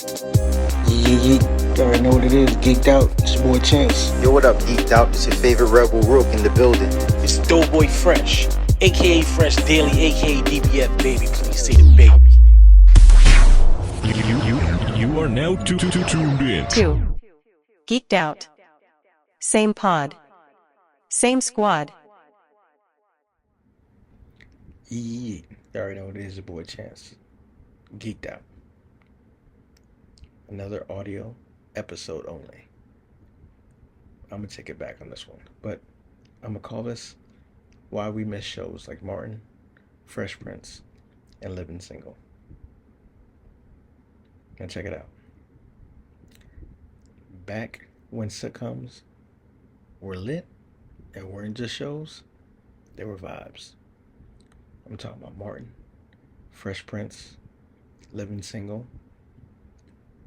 You already know what it is. Geeked Out. It's your boy Chance. Yo, what up, Geeked Out? It's your favorite Rebel Rook in the building. It's Doughboy Fresh, a.k.a. Fresh Daily, a.k.a. DBF Baby. Please say the baby. You are now tuned in. 2. Geeked Out. Same pod. Same squad. You already know what it is. Your boy Chance. Geeked Out. Another audio episode only. I'm going to take it back on this one. But I'm going to call this Why We Miss Shows Like Martin, Fresh Prince, and Living Single. Now check it out. Back when sitcoms were lit and weren't just shows, they were vibes. I'm talking about Martin, Fresh Prince, Living Single.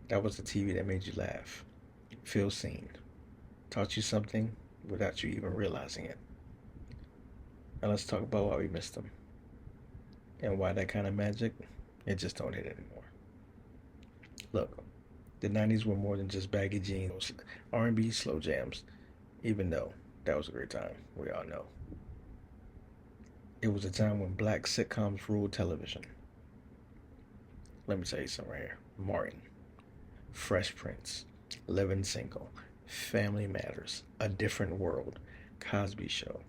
That was the TV that made you laugh, feel seen, taught you something without you even realizing it. Now let's talk about why we missed them and why that kind of magic, it just don't hit anymore. Look, the 90s were more than just baggy jeans, R&B, slow jams, even though that was a great time, we all know. It was a time when black sitcoms ruled television. Let me tell you something right here. Martin, Fresh Prince, Living Single, Family Matters, A Different World, Cosby Show.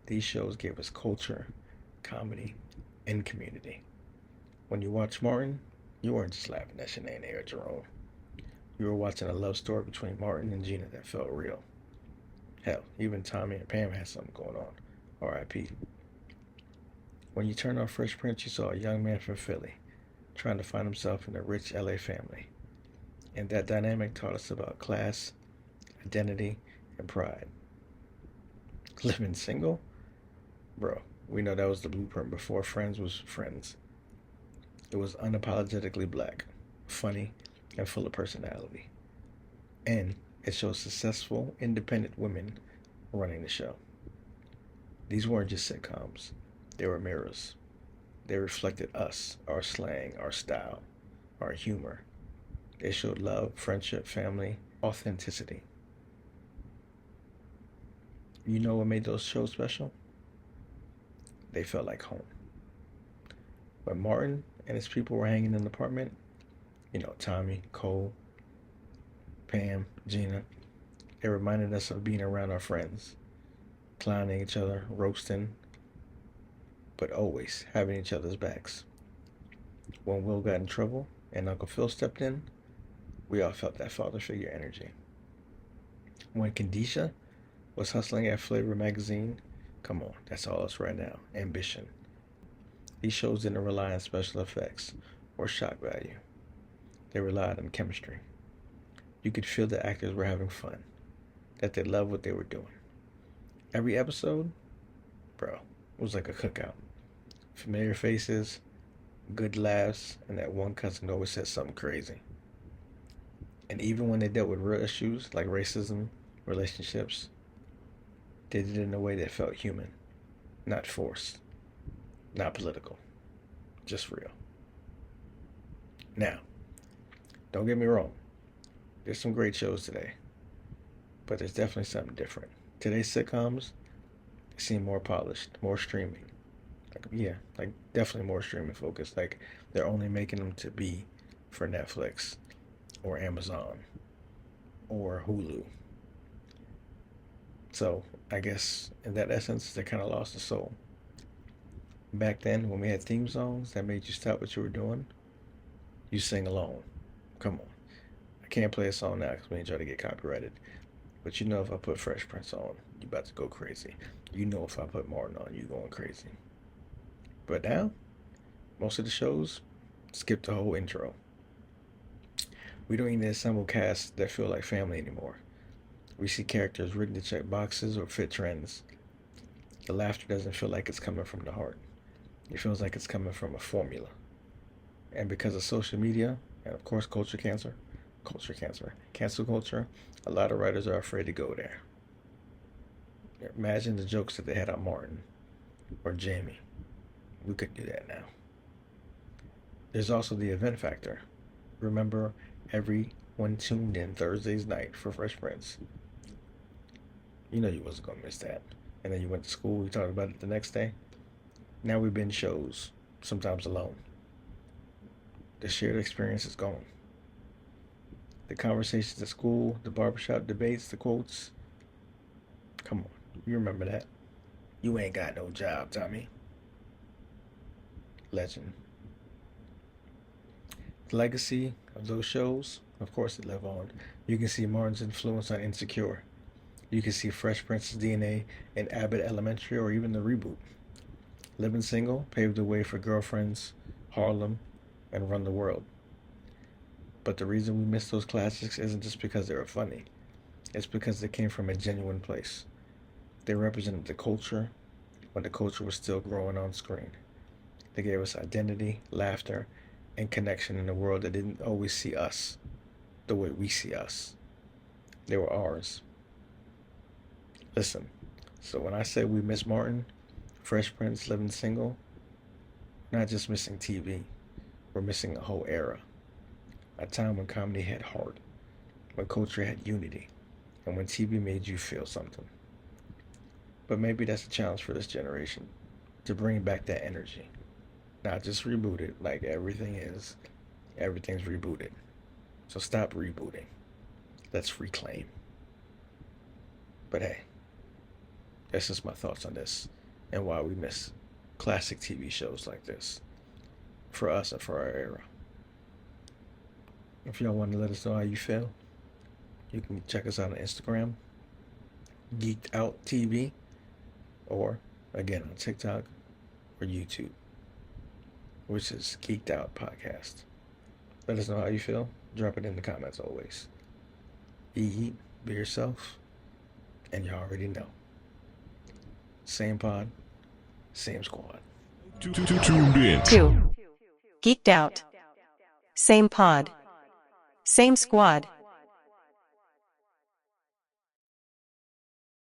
These shows gave us culture, comedy, and community. When you watch Martin, you weren't just laughing at Shanae or Jerome. You were watching a love story between Martin and Gina that felt real. Hell, even Tommy and Pam had something going on. R.I.P. When you turned on Fresh Prince, you saw a young man from Philly trying to find himself in a rich LA family. And that dynamic taught us about class, identity, and pride. Living Single? Bro, we know that was the blueprint before Friends was Friends. It was unapologetically black, funny, and full of personality. And it showed successful, independent women running the show. These weren't just sitcoms. They were mirrors. They reflected us, our slang, our style, our humor. They showed love, friendship, family, authenticity. You know what made those shows special? They felt like home. When Martin and his people were hanging in the apartment, Tommy, Cole, Pam, Gina, it reminded us of being around our friends, clowning each other, roasting, but always having each other's backs. When Will got in trouble and Uncle Phil stepped in, we all felt that father figure energy. When Kandisha was hustling at Flavor magazine, come on, that's all us right now, ambition. These shows didn't rely on special effects or shock value. They relied on chemistry. You could feel the actors were having fun, that they loved what they were doing. Every episode, bro, was like a cookout. Familiar faces, good laughs, and that one cousin who always said something crazy. And even when they dealt with real issues like racism, relationships, they did it in a way that felt human, not forced, not political, just real. Now, don't get me wrong, there's some great shows today, but there's definitely something different. Today's sitcoms, they seem more polished, more streaming. Definitely more streaming focused. Like, they're only making them to be for Netflix or Amazon or Hulu. So, I guess in that essence, they kind of lost the soul. Back then, when we had theme songs that made you stop what you were doing, you sing along. Come on. I can't play a song now because we ain't trying to get copyrighted. But if I put Fresh Prince on, you about to go crazy. If I put Martin on, you going crazy. But now, most of the shows skip the whole intro. We don't even assemble casts that feel like family anymore. We see characters rigged to check boxes or fit trends. The laughter doesn't feel like it's coming from the heart. It feels like it's coming from a formula. And because of social media, and of course cancel culture, a lot of writers are afraid to go there. Imagine the jokes that they had on Martin or Jamie. We couldn't do that now. There's also the event factor. remember everyone tuned in Thursdays night for Fresh Prince. You know you wasn't gonna miss that. And then you went to school, you talked about it the next day. Now we binge shows, sometimes alone. The shared experience is gone. The conversations at school, the barbershop debates, the quotes. Come on, you remember that. You ain't got no job, Tommy. Legend. The legacy of those shows, of course, they live on. You can see Martin's influence on Insecure. You can see Fresh Prince's DNA in Abbott Elementary or even the reboot. Living Single paved the way for Girlfriends, Harlem, and Run the World. But the reason we miss those classics isn't just because they were funny. It's because they came from a genuine place. They represented the culture when the culture was still growing on screen. They gave us identity, laughter, and connection in a world that didn't always see us the way we see us. They were ours. Listen, so when I say we miss Martin, Fresh Prince, Living Single, we're not just missing TV, we're missing a whole era. A time when comedy had heart, when culture had unity, and when TV made you feel something. But maybe that's the challenge for this generation, to bring back that energy. Not just reboot it like everything is. Everything's rebooted. So stop rebooting. Let's reclaim. But hey, that's just my thoughts on this and why we miss classic TV shows like this for us and for our era. If y'all want to let us know how you feel, you can check us out on Instagram, GeekedOut TV, or again on TikTok or YouTube, which is Geeked Out Podcast. Let us know how you feel. Drop it in the comments always. Eat, be yourself, and you already know. Same pod, same squad. Tuned in. 2. Geeked Out. Same pod. Same squad.